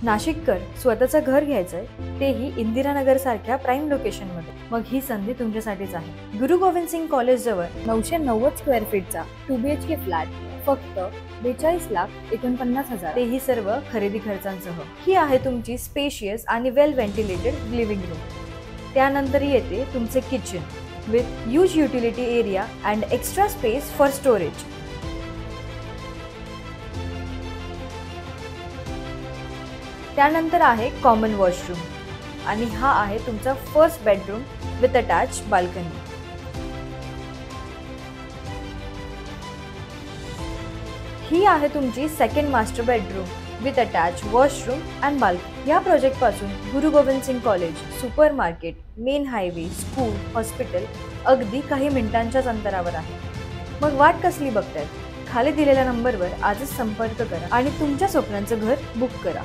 नाशिककर स्वतःचं घर घ्यायचंय, तेही इंदिरानगर सारख्या प्राईम लोकेशन मध्ये, मग ही संधी तुमच्यासाठीच आहे। गुरु गोविंद सिंग कॉलेज जवळ 990 स्क्वेअर फीटचा 2BHK फ्लॅट फक्त 42,49,000, तेही सर्व खरेदी खर्चांसह। ही आहे तुमची स्पेशियस आणि वेल व्हेंटिलेटेड लिव्हिंग रूम। त्यानंतर येते तुमचे kitchen with huge utility area and extra space for storage. त्यानंतर आहे कॉमन वॉशरूम आणि हा आहे तुमचा first bedroom with attach balcony. ही आहे तुमची second master bedroom with attach washroom and balcony. या प्रोजेक्ट पासून Guru Gobind Singh college, supermarket, main highway, school, hospital अगदी काही मिनिटांच्याच अंतरावर आहे। मग वाट कसली बघतायत? खाली दिलेल्या नंबरवर आजच संपर्क करा आणि तुमच्या स्वप्नांचं घर बुक करा।